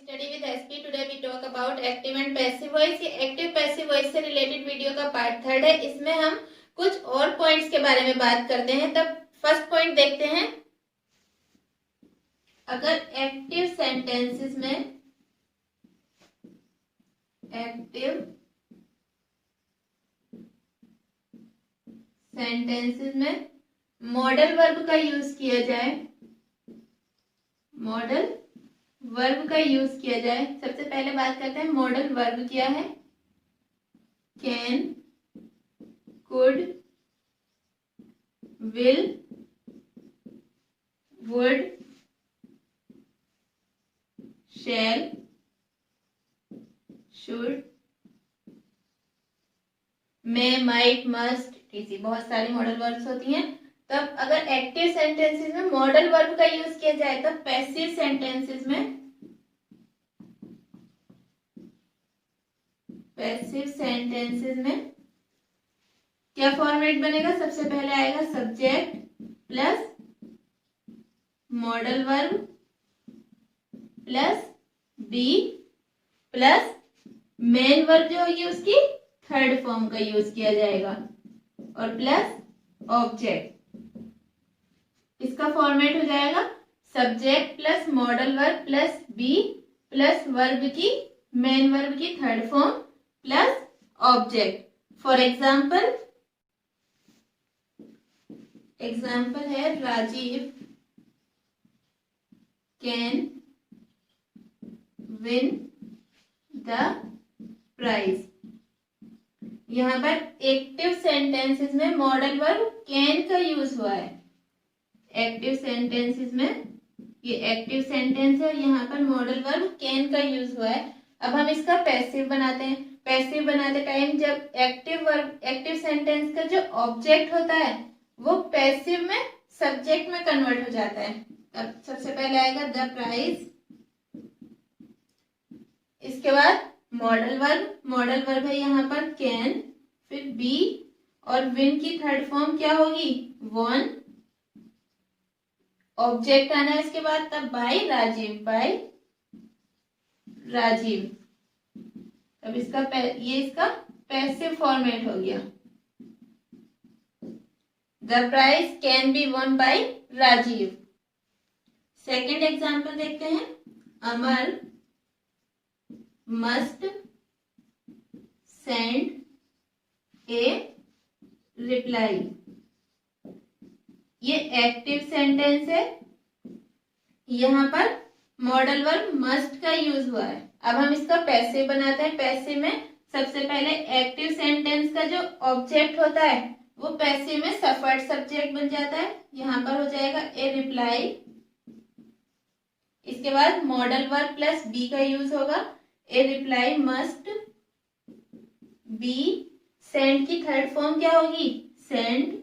Study with SP. Today we talk about active and passive voice. ये active passive voice से related video का part 3 है। इसमें हम कुछ और पॉइंट्स के बारे में बात करते हैं। तब फर्स्ट पॉइंट देखते हैं। अगर एक्टिव सेंटेंसेस में मॉडल वर्ब का यूज किया जाए, सबसे पहले बात करते हैं मॉडल वर्ब क्या है। Can, could, will, would, shall, should, may, might, must, etc, बहुत सारी मॉडल वर्ब्स होती हैं। तब अगर एक्टिव सेंटेंसेस में मॉडल वर्ब का यूज किया जाए तब पैसिव सेंटेंसेस में क्या फॉर्मेट बनेगा। सबसे पहले आएगा subject plus modal verb plus be plus main verb जो होगी उसकी थर्ड फॉर्म का यूज किया जाएगा और प्लस ऑब्जेक्ट। इसका फॉर्मेट हो जाएगा subject plus modal verb plus be plus verb की मेन वर्ब की third form plus object. For example है Rajeev can win the prize. यहाँ पर एक्टिव सेंटेंसेस में मॉडल वर्ब कैन का यूज हुआ है। एक्टिव सेंटेंसेस में ये एक्टिव सेंटेंस है और यहाँ पर मॉडल वर्ब कैन का यूज हुआ है। अब हम इसका पैसिव बनाते हैं। पैसिव बनाते टाइम जब एक्टिव सेंटेंस का जो ऑब्जेक्ट होता है वो पैसिव में सब्जेक्ट में कन्वर्ट हो जाता है। अब सबसे पहले आएगा द प्राइज, इसके बाद मॉडल वर्ब है यहाँ पर कैन, फिर बी और विन की थर्ड फॉर्म क्या होगी वॉन, ऑब्जेक्ट आना है इसके बाद, तब बाय राजीव। अब इसका पैसिव फॉर्मेट हो गया। The prize can be won by Rajiv. Second example देखते हैं। Amar must send a reply. ये एक्टिव सेंटेंस है। यहाँ पर मॉडल वर्ब मस्ट का यूज हुआ है। अब हम इसका पैसिव बनाते हैं। पैसिव में सबसे पहले एक्टिव सेंटेंस का जो ऑब्जेक्ट होता है वो पैसिव में सफर्ड सब्जेक्ट बन जाता है। यहाँ पर हो जाएगा ए रिप्लाई। इसके बाद मॉडल वर्ब प्लस बी का यूज होगा। A reply must be, send की थर्ड फॉर्म क्या होगी सेंड,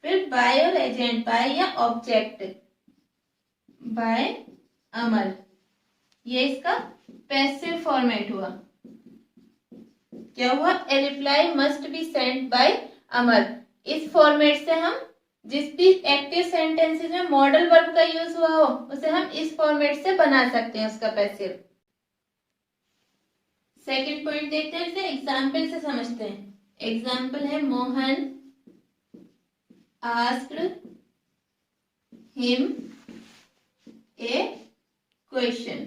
फिर बाय और एजेंट, बाय या ऑब्जेक्ट बाय अमर। ये इसका पैसिव फॉर्मेट हुआ। क्या हुआ a reply must be send by Amar. इस फॉर्मेट से हम जिस भी एक्टिव सेंटेंसेस में मॉडल वर्ब का यूज हुआ हो उसे हम इस फॉर्मेट से बना सकते हैं उसका पैसिव। सेकंड पॉइंट देखते हैं, इसे एग्जाम्पल से समझते हैं। एग्जाम्पल है Mohan asked him a question।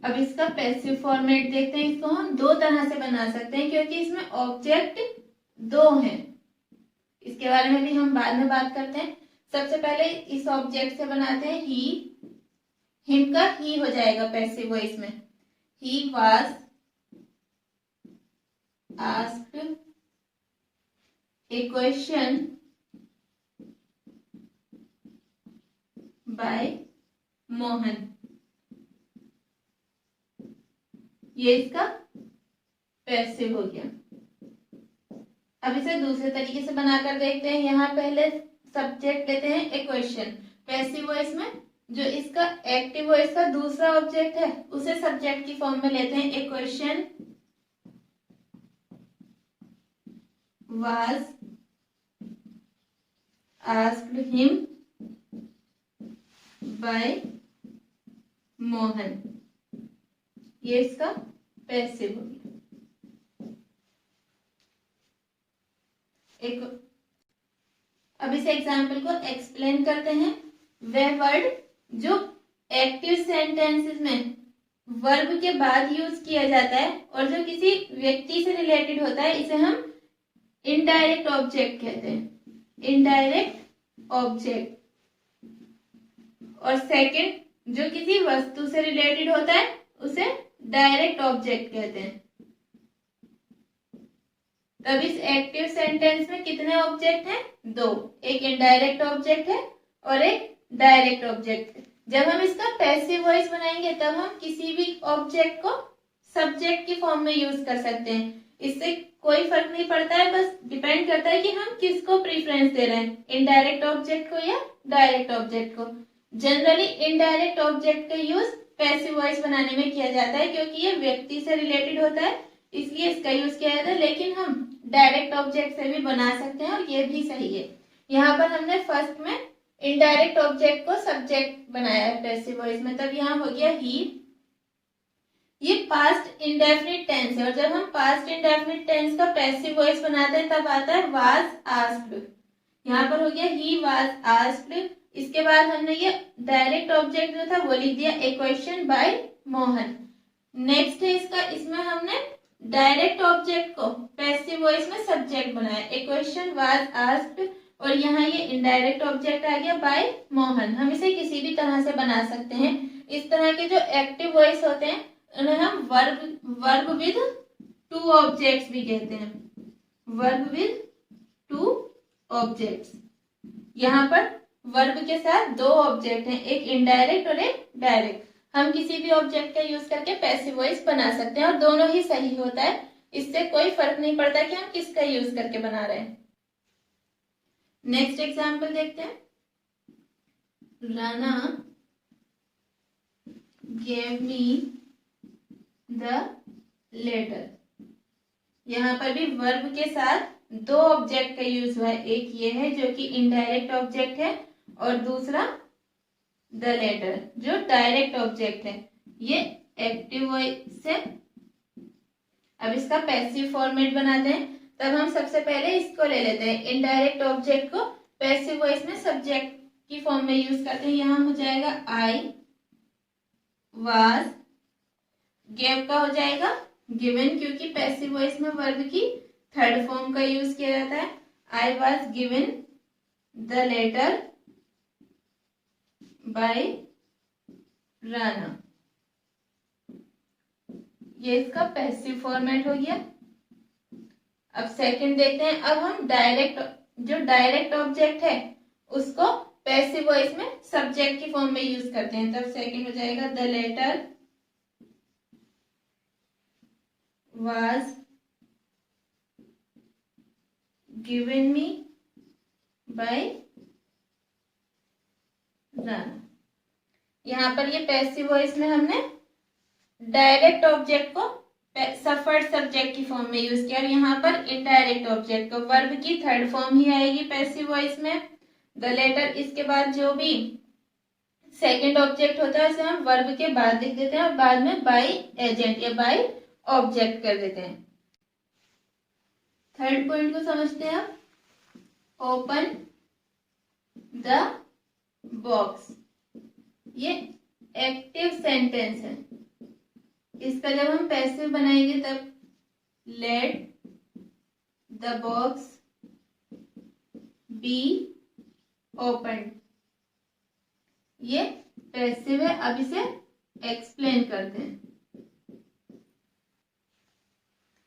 अब इसका पैसिव फॉर्मेट देखते हैं। इसको हम दो तरह से बना सकते हैं क्योंकि इसमें ऑब्जेक्ट दो हैं। इसके बारे में भी हम बाद में बात करते हैं। सबसे पहले इस ऑब्जेक्ट से बनाते हैं ही। हिम का ही हो जाएगा पैसिव वॉइस में। He was asked a question by Mohan. ये इसका पैसिव हो गया। अब इसे दूसरे तरीके से बनाकर देखते हैं। यहाँ पहले सब्जेक्ट लेते हैं ए क्वेश्चन। पैसिव वॉइस में जो इसका एक्टिव वॉइस का दूसरा ऑब्जेक्ट है उसे सब्जेक्ट की फॉर्म में लेते हैं। A question was asked him by Mohan, ये इसका पैसिव हो गया। एक अब इस एग्जाम्पल को एक्सप्लेन करते हैं। वह वर्ड जो एक्टिव सेंटेंसेस में वर्ब के बाद यूज किया जाता है और जो किसी व्यक्ति से रिलेटेड होता है, इसे हम इनडायरेक्ट ऑब्जेक्ट कहते हैं, इनडायरेक्ट ऑब्जेक्ट। और सेकंड, जो किसी वस्तु से रिलेटेड होता है, उसे डायरेक्ट ऑब्जेक्ट कहते हैं। तब इस एक्टिव सेंटेंस में कितने ऑब्जेक्ट हैं? दो, एक इनडायरेक्ट ऑब्जेक्ट है और एक डायरेक्ट ऑब्जेक्ट है। जब हम इसका पैसिव वॉइस बनाएंगे तब हम किसी भी ऑब्जेक्ट को सब्जेक्ट की फॉर्म में यूज कर सकते हैं। इससे कोई फर्क नहीं पड़ता है, बस डिपेंड करता है कि हम किसको प्रीफरेंस दे रहे हैं, इनडायरेक्ट ऑब्जेक्ट को या डायरेक्ट ऑब्जेक्ट को। जनरली इनडायरेक्ट ऑब्जेक्ट का यूज पैसिव वॉइस बनाने में किया जाता है, क्योंकि ये व्यक्ति से रिलेटेड होता है, इसलिए इसका यूज किया जाता है। लेकिन हम डायरेक्ट ऑब्जेक्ट से भी बना सकते हैं और ये भी सही है। यहाँ पर हमने फर्स्ट में इनडायरेक्ट ऑब्जेक्ट को सब्जेक्ट बनाया है पैसिव वॉइस में, तब यहाँ हो गया ही। ये पास्ट इंडेफिनिट टेंस है और जब हम पास्ट इंडेफिनिट टेंस का पैसिव वॉइस बनाते हैं तब आता है वाज आस्क्ड। यहाँ पर हो गया ही वाज आस्क्ड। इसके बाद हमने ये डायरेक्ट ऑब्जेक्ट जो था वो लिख दिया, ए क्वेश्चन बाय मोहन। नेक्स्ट है इसका, इसमें हमने डायरेक्ट ऑब्जेक्ट को पैसिव वॉइस में सब्जेक्ट बनाया, ए क्वेश्चन वाज आस्क्ड, और यहाँ ये इनडायरेक्ट ऑब्जेक्ट आ गया बाय मोहन। हम इसे किसी भी तरह से बना सकते हैं। इस तरह के जो एक्टिव वॉइस होते हैं उन्हें हम वर्ब विद टू ऑब्जेक्ट्स भी कहते हैं, वर्ब विद टू ऑब्जेक्ट्स। यहाँ पर वर्ब के साथ दो ऑब्जेक्ट हैं, एक इनडायरेक्ट और एक डायरेक्ट। हम किसी भी ऑब्जेक्ट का यूज करके पैसिव वॉइस बना सकते हैं और दोनों ही सही होता है। इससे कोई फर्क नहीं पड़ता कि हम किसका यूज करके बना रहे हैं। नेक्स्ट एग्जाम्पल देखते हैं। Rana gave me the letter। यहाँ पर भी वर्ब के साथ दो ऑब्जेक्ट का यूज हुआ है, एक ये है जो कि इनडायरेक्ट ऑब्जेक्ट है और दूसरा द लेटर जो डायरेक्ट ऑब्जेक्ट है। ये एक्टिव वॉइस है। अब इसका पैसिव फॉर्मेट बनाते हैं। तब हम सबसे पहले इसको ले लेते हैं, इनडायरेक्ट ऑब्जेक्ट को पैसिव वॉइस में सब्जेक्ट की फॉर्म में यूज करते हैं। यहाँ हो जाएगा आई वाज, गेव का हो जाएगा गिवन, क्योंकि पैसिव वॉइस में वर्ब की थर्ड फॉर्म का यूज किया जाता है। I was given the letter by Rana, ये इसका पैसिव फॉर्मेट हो गया। अब सेकंड देखते हैं। अब हम डायरेक्ट ऑब्जेक्ट है उसको पैसिव वॉइस में सब्जेक्ट की फॉर्म में यूज करते हैं। तब सेकंड हो जाएगा the letter was given me by Rana. यहाँ पर ये पैसिव वॉइस में हमने डायरेक्ट ऑब्जेक्ट को सफर्ड सब्जेक्ट की फॉर्म में यूज किया और यहाँ पर इनडायरेक्ट ऑब्जेक्ट को वर्ब की थर्ड फॉर्म ही आएगी पैसिव वॉइस में, द लेटर। इसके बाद जो भी सेकंड ऑब्जेक्ट होता है उसे हम वर्ब के बाद लिख देते हैं और बाद में बाय एजेंट या बाय ऑब्जेक्ट कर देते हैं। थर्ड पॉइंट को समझते हैं आप। ओपन द बॉक्स, ये एक्टिव सेंटेंस है। इसका जब हम पैसिव बनाएंगे तब late the box be open, ये पैसिव है। अब इसे एक्सप्लेन करते हैं।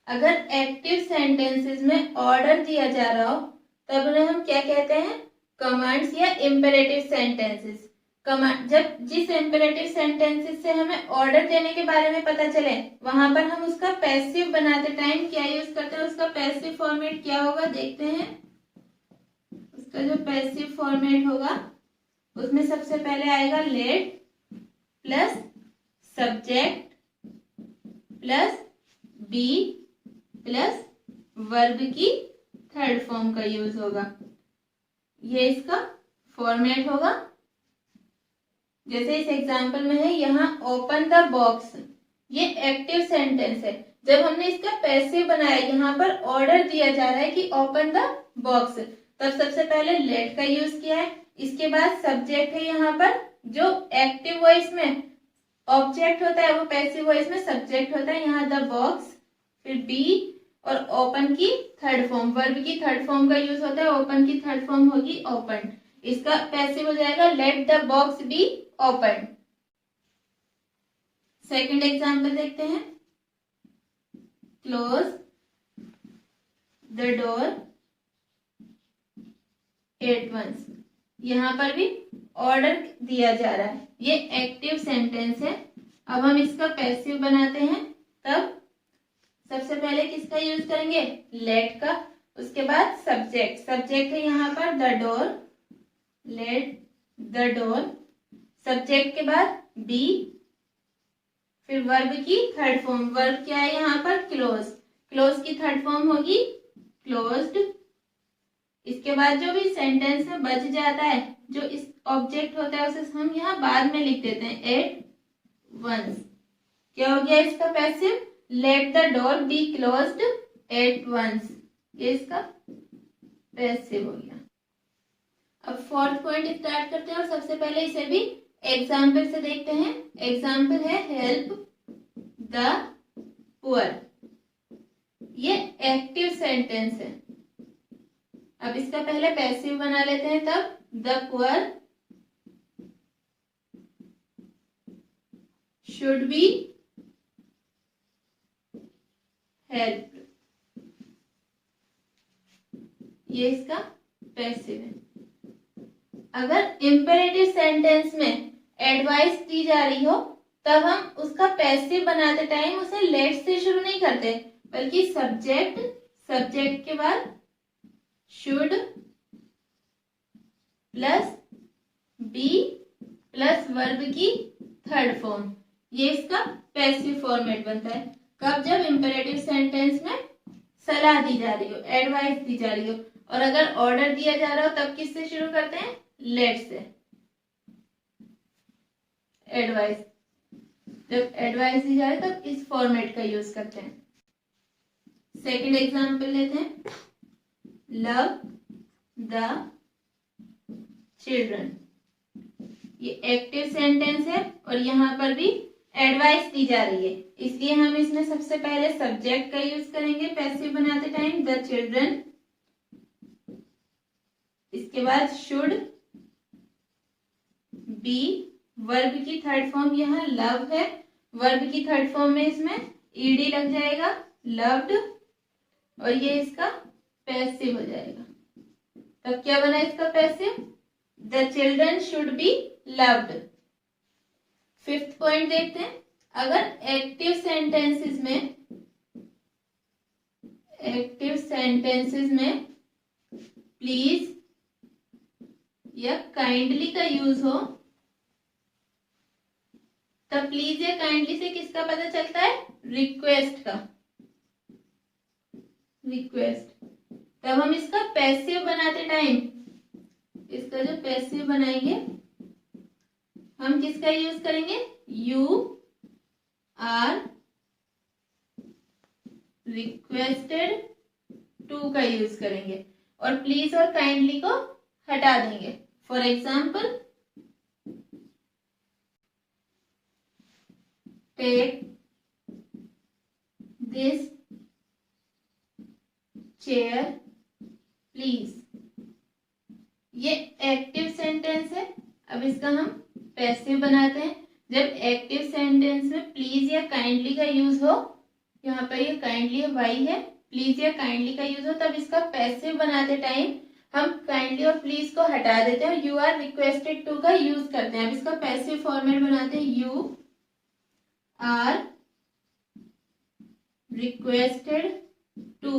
अगर एक्टिव सेंटेंसेस में ऑर्डर दिया जा रहा हो तब उन्हें हम क्या कहते हैं? कमांड्स या इम्पेरेटिव सेंटेंसेस। जब जिस इम्पेरेटिव सेंटेंसेस से हमें ऑर्डर देने के बारे में पता चले वहां पर हम उसका पैसिव बनाते टाइम क्या यूज करते हैं, उसका पैसिव फॉर्मेट क्या होगा देखते हैं। उसका जो पैसिव फॉर्मेट होगा उसमें सबसे पहले आएगा let plus subject plus be plus verb की थर्ड फॉर्म का यूज होगा। ये इसका फॉर्मेट होगा। जैसे इस एग्जाम्पल में है यहाँ ओपन द बॉक्स, ये एक्टिव सेंटेंस है। जब हमने इसका पैसिव बनाया, यहाँ पर ऑर्डर दिया जा रहा है कि ओपन द बॉक्स, तब सबसे पहले लेट का यूज किया है। इसके बाद सब्जेक्ट है यहाँ पर, जो एक्टिव वॉइस में ऑब्जेक्ट होता है वो पैसिव वॉइस में सब्जेक्ट होता है। यहाँ द बॉक्स, फिर बी, और ओपन की थर्ड फॉर्म, वर्ब की थर्ड फॉर्म का यूज होता है। ओपन की थर्ड फॉर्म होगी ओपन, इसका पैसिव हो जाएगा let the box be open. Second example देखते हैं, close the door at once. यहाँ पर भी ऑर्डर दिया जा रहा है, ये एक्टिव सेंटेंस है। अब हम इसका पैसिव बनाते हैं, तब सबसे पहले किसका यूज करेंगे, लेट का। उसके बाद सब्जेक्ट, सब्जेक्ट है यहाँ पर the door, late the door, subject के बाद बी, फिर वर्ब की थर्ड फॉर्म, वर्ब क्या है यहाँ पर क्लोज, क्लोज की थर्ड फॉर्म होगी क्लोज्ड। इसके बाद जो भी सेंटेंस में बच जाता है, जो इस ऑब्जेक्ट होता है उसे हम यहाँ बाद में लिख देते हैं एट वंस। क्या हो गया इसका passive, let the door be closed at once, ये इसका पैसिव हो गया। अब फोर्थ पॉइंट स्टार्ट करते हैं और सबसे पहले इसे भी एग्जाम्पल से देखते हैं। एग्जाम्पल है हेल्प द पुअर, ये एक्टिव सेंटेंस है। अब इसका पहले पैसिव बना लेते हैं, तब the poor should be help, ये इसका पैसिव है। अगर इंपेरेटिव सेंटेंस में एडवाइस दी जा रही हो, तब हम उसका पैसिव बनाते टाइम उसे लेट से शुरू नहीं करते, बल्कि सब्जेक्ट, सब्जेक्ट के बाद should plus be plus verb की थर्ड फॉर्म, ये इसका पैसिव फॉर्मेट बनता है। कब, जब इंपेरेटिव सेंटेंस में सलाह दी जा रही हो, एडवाइस दी जा रही हो, और अगर ऑर्डर दिया जा रहा हो तब किससे शुरू करते हैं, लेट से। एडवाइस, जब एडवाइस दी जाए तब इस फॉर्मेट का यूज करते हैं। सेकंड एग्जांपल लेते हैं, लव द चिल्ड्रन, ये एक्टिव सेंटेंस है और यहाँ पर भी एडवाइस दी जा रही है, इसलिए हम इसमें सबसे पहले सब्जेक्ट का यूज करेंगे पैसिव बनाते टाइम, द चिल्ड्रन। इसके बाद शुड बी, वर्ब की थर्ड फॉर्म यहाँ लव है, वर्ब की थर्ड फॉर्म में इसमें ईडी लग जाएगा, लव्ड, और ये इसका पैसिव हो जाएगा। तब क्या बना इसका passive, the children should be loved. Fifth point देखते हैं, अगर एक्टिव सेंटेंसेस में प्लीज या काइंडली का यूज हो, तब प्लीज या काइंडली से किसका पता चलता है, रिक्वेस्ट का, रिक्वेस्ट। तब हम इसका पैसिव बनाते टाइम, इसका जो पैसिव बनाएंगे हम किसका यूज करेंगे, यू आर रिक्वेस्टेड टू का यूज करेंगे, और प्लीज और काइंडली को हटा देंगे। For example, take this chair please, ये एक्टिव सेंटेंस है। अब इसका हम पैसिव बनाते हैं। जब एक्टिव सेंटेंस में प्लीज या काइंडली का यूज हो, यहाँ पर ये काइंडली वाई है, प्लीज या काइंडली का यूज हो, तब इसका पैसिव बनाते टाइम हम काइंडली और प्लीज को हटा देते हैं और यू आर रिक्वेस्टेड टू का यूज करते हैं। अब इसका पैसिव फॉर्मेट बनाते हैं, यू आर रिक्वेस्टेड टू,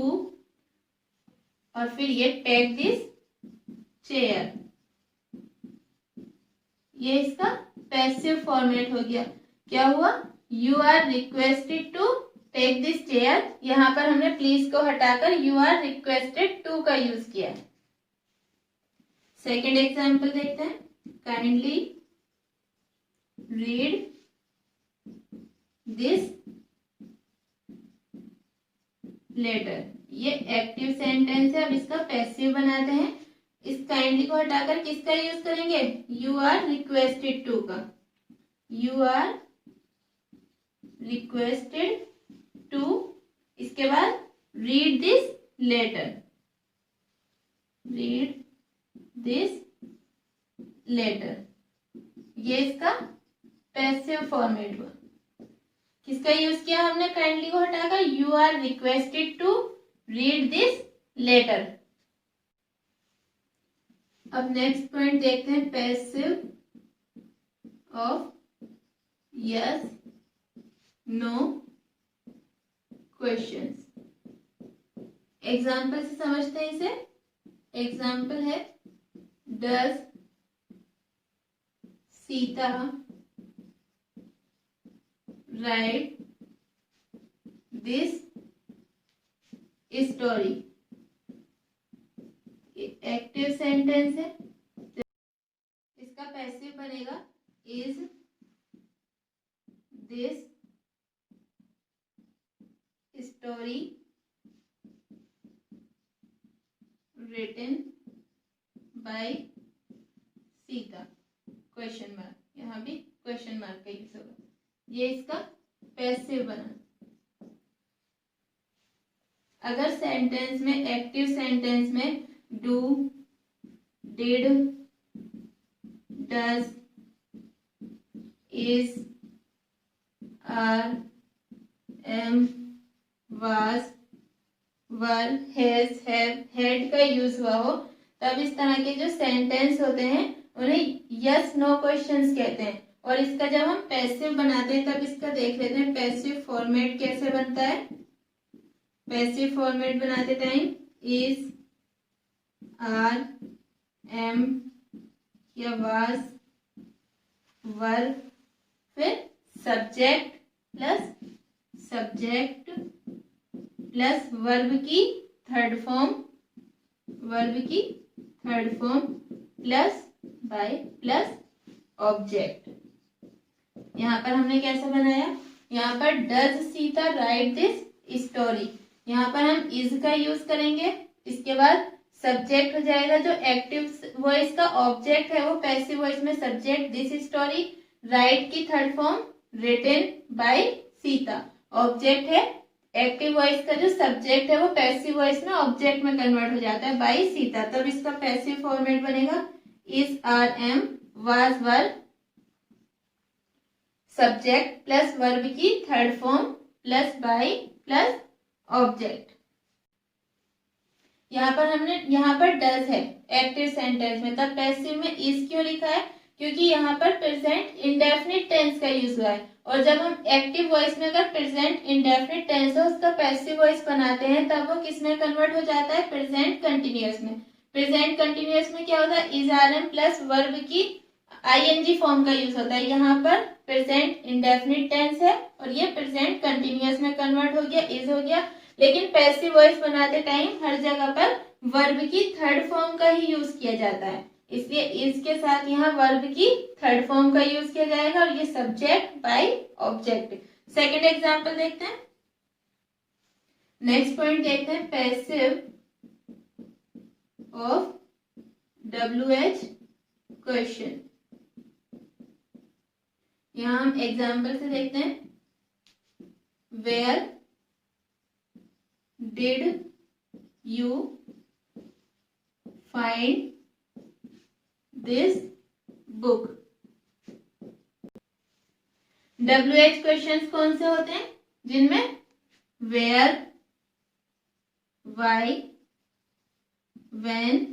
और फिर ये टेक दिस चेयर, ये इसका पैसिव फॉर्मेट हो गया। क्या हुआ, you are requested to take this chair, यहां पर हमने प्लीज को हटाकर यू आर रिक्वेस्टेड टू का यूज किया है। सेकेंड एग्जाम्पल देखते हैं, काइंडली रीड दिस लेटर। ये एक्टिव सेंटेंस है। अब इसका पैसिव बनाते हैं। इस काइंडली को हटाकर किसका यूज करेंगे? यू आर रिक्वेस्टेड टू का। यू आर रिक्वेस्टेड टू, इसके बाद read this letter. Read this letter, ये इसका पैसिव फॉर्मेट हुआ। किसका यूज किया हमने काइंडली को हटाकर? You are requested to read this letter. अब नेक्स्ट पॉइंट देखते हैं, passive of yes no questions. Example से समझते हैं इसे। एग्जाम्पल है, does Sita write this story. Active sentence है, इसका पैसिव बनेगा is this story written by Sita, question mark. यहाँ भी क्वेश्चन मार्क का यूज होगा। ये इसका पैसिव बना। अगर सेंटेंस में, एक्टिव सेंटेंस में do, did, does, is, are, am, was, were, has, have, had का यूज हुआ हो, तब इस तरह के जो सेंटेंस होते हैं उन्हें यस नो क्वेश्चंस कहते हैं। और इसका जब हम पैसिव बनाते हैं तब इसका देख लेते हैं पैसिव फॉर्मेट कैसे बनता है। पैसिव फॉर्मेट बनाते टाइम इज, आर, एम या वाज, वर, फिर सब्जेक्ट प्लस वर्ब की third form, plus by plus object. यहाँ पर हमने कैसे बनाया? यहाँ पर does Sita write this story, यहाँ पर हम इज का यूज करेंगे। इसके बाद सब्जेक्ट हो जाएगा जो एक्टिव वॉइस का, ऑब्जेक्ट है वो पैसिव वॉइस में सब्जेक्ट दिस स्टोरी, राइट की third form written by Sita. Object है, एक्टिव वॉइस का जो सब्जेक्ट है वो पैसिव वॉइस में ऑब्जेक्ट में कन्वर्ट हो जाता है बाय सीता। तब इसका पैसिव फॉर्मेट बनेगा is, are, am, was, were, subject plus verb की third form plus by plus object. यहाँ पर डज है एक्टिव सेंटेंस में, तब पैसिव में इज क्यों लिखा है? क्योंकि यहाँ पर प्रेजेंट इंडेफिनिट टेंस का यूज हुआ है। और जब हम एक्टिव वॉइस में अगर प्रेजेंट इंडेफिनिट टेंस हो उसका पैसिव वॉइस बनाते हैं तब वो किस में कन्वर्ट हो जाता है? प्रेजेंट कंटिन्यूअस में। प्रेजेंट कंटिन्यूअस में क्या होता है? Is, are, am plus verb की आईएनजी फॉर्म का यूज होता है। यहाँ पर प्रेजेंट इंडेफिनिट टेंस है और ये प्रेजेंट कंटिन्यूअस में कन्वर्ट हो गया, इज हो गया। लेकिन पैसिव वॉइस बनाते टाइम हर जगह पर वर्ब की थर्ड फॉर्म का ही यूज किया जाता है, इसलिए इज के साथ यहाँ वर्ब की थर्ड फॉर्म का यूज किया जाएगा और ये subject by object. Second example देखते हैं। नेक्स्ट पॉइंट देखते हैं, पैसिव ऑफ WH क्वेश्चन। यहाँ हम एग्जाम्पल से देखते हैं, where did you find this book. WH questions कौन से होते हैं? जिनमें where, why, when,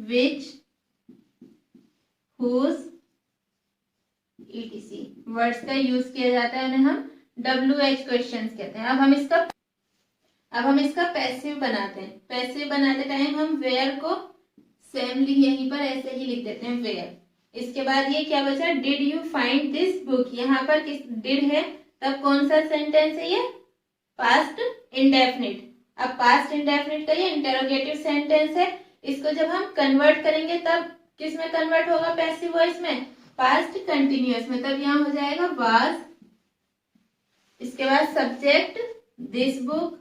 which, whose, etc words का यूज किया जाता है, उन्हें हम WH क्वेश्चंस कहते हैं। अब हम इसका पैसिव बनाते हैं। पैसिव बनाते टाइम हम वेयर को सेम यहीं पर ऐसे ही लिख देते हैं, वेयर। इसके बाद ये क्या बचा? Did you find this book. यहाँ पर किस डिड है, तब कौन सा सेंटेंस है? ये पास्ट इंडेफिनिट। अब पास्ट इंडेफिनिट का ये इंटेरोगेटिव सेंटेंस है। इसको जब हम कन्वर्ट करेंगे तब किस में कन्वर्ट होगा? पैसिव वॉइस में। पास्ट कंटिन्यूअस मतलब यहाँ हो जाएगा वाज, इसके बाद सब्जेक्ट दिस बुक,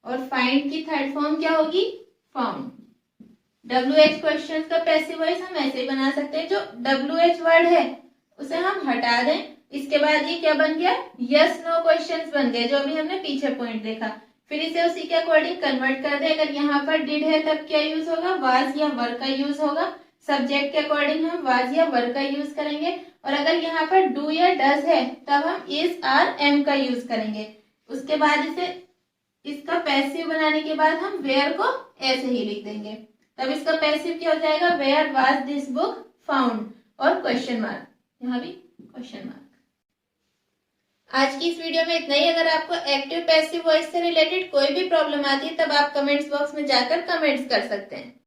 और फाइंड की थर्ड फॉर्म क्या होगी, फाउंड। WH क्वेश्चन का पैसिव वॉइस हम ऐसे ही बना सकते हैं, जो WH वर्ड है उसे हम हटा दें, इसके बाद ये क्या बन गया, यस नो क्वेश्चंस बन गए, जो अभी हमने पीछे पॉइंट देखा। फिर इसे उसी के अकॉर्डिंग कन्वर्ट कर दे, अगर यहाँ पर डिड है तब क्या यूज होगा, वाज या वर का यूज होगा, सब्जेक्ट के अकॉर्डिंग हम वाज या वर का यूज करेंगे, और अगर यहाँ पर डू या डज है तब हम इज आर एम का यूज करेंगे। उसके बाद इसे इसका पैसिव बनाने के बाद हम वेयर को ऐसे ही लिख देंगे, तब इसका पैसिव क्या हो जाएगा, where was this book found, और क्वेश्चन मार्क, यहाँ भी क्वेश्चन मार्क। आज की इस वीडियो में इतना ही। अगर आपको एक्टिव पैसिव वॉइस से रिलेटेड कोई भी प्रॉब्लम आती है तब आप कमेंट्स बॉक्स में जाकर कमेंट्स कर सकते हैं।